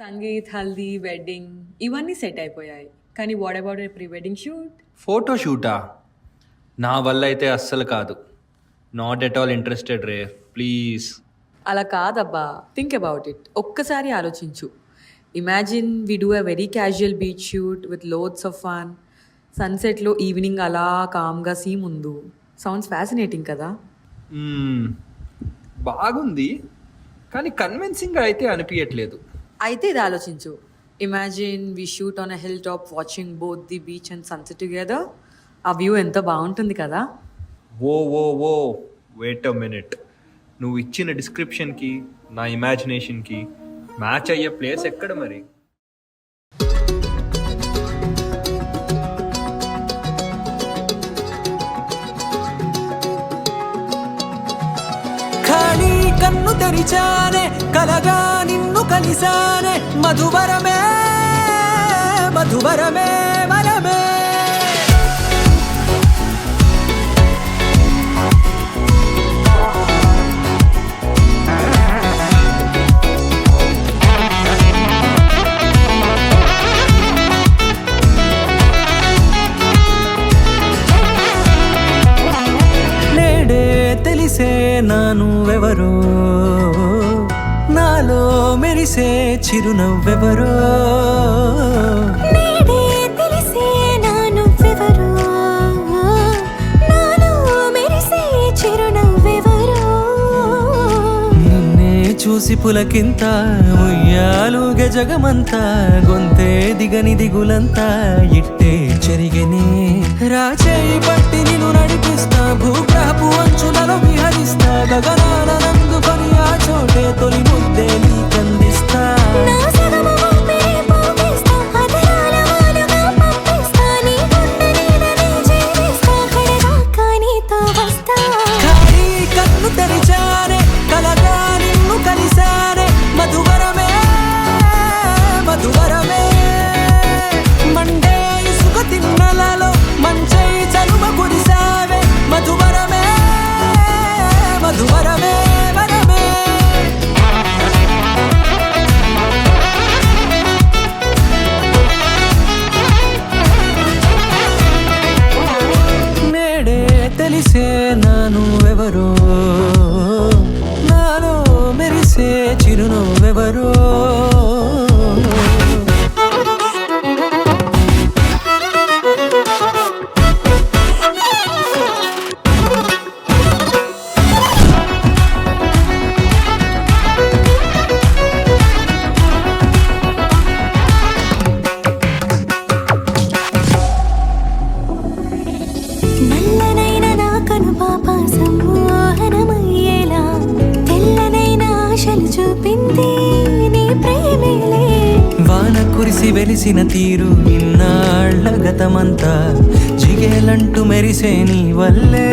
Sangeet, Haldi, wedding ఇవన్నీ set అయిపోయాయి. కానీ what about a pre wedding shoot? Photo షూటా? నా వల్ల అయితే అస్సలు కాదు. నాట్ ఎట్ ఆల్ ఇంట్రెస్టెడ్ రే, ప్లీజ్. అలా కాదబ్బా, థింక్ అబౌట్ ఇట్. ఒక్కసారి ఆలోచించు. Imagine we do a very casual beach shoot with loads of fun. సన్సెట్లో ఈవినింగ్ అలా కామ్గా సీ ముందు. సౌండ్స్ ఫ్యాసినేటింగ్ కదా? బాగుంది, కానీ కన్విన్సింగ్గా అయితే అనిపించట్లేదు. అయితే ఇది ఆలోచించు. Imagine we shoot on a hill top watching both the beach and sunset together. ఆ వ్యూ ఎంత బాగుంటుంది కదా? Oh wait a minute. నువ్వు ఇచ్చిన డిస్క్రిప్షన్కి నా ఇమాజినేషన్కి మ్యాచ్ అయ్యే ప్లేస్ ఎక్కడ మరి? ఖాళీ కన్ను తెరిచానే, కలగా నిన్ను కలిసానే, మధువరమే మధువరమే వరమే. నేడే తెలిసే నానువెవరో, నాలో మెరిసే చిరునవ్వెవరో. నేడే తెలిసే నానువెవరో, నాలో మెరిసే చిరునవ్వెవరో. నిన్నే చూసి పులకింత ఉయ్యాలుగే జగమంతా, గొంతే దిగని దిగులంతా ఇట్టే చెరిగనే. రాచేయి పట్టి నిన్ను నడిపిస్తా, భూగ్రహపు అంచులలో విహరిస్తా, గగనాల నందుకొని ఆ చోటే తొలి ముద్దే నీకందిస్తా. నా సగము ఊపిరి పోగేస్తా, అధరాల వాలుగా పంపిస్తా, నీ గుండె నీడనే చేరిస్తా, కడదాకా నీతో వస్తా. ఖాళీ కన్ను తెరిచానే, కలగా నిన్ను కలిసానే, మధువరమే మధువరమే. మండే ఇసుక తిన్నెలలో మంచై చలువ కురిసావే, మధువరమే మధువరమే వరమే. నేడే తెలిసే నానువెవరో, నాలో మెరిసే చిరునవ్వెవరో. నల్లనైన నా కనుపాప సమ్మోహనమయ్యేలా, తెల్లనైన ఆశలు చూపింది నీ ప్రేమేలే. వాన కురిసి వెలిసిన తీరు ఇన్నాళ్ల గతమంతా జిగేలంటూ మెరిసే నీ వల్లే.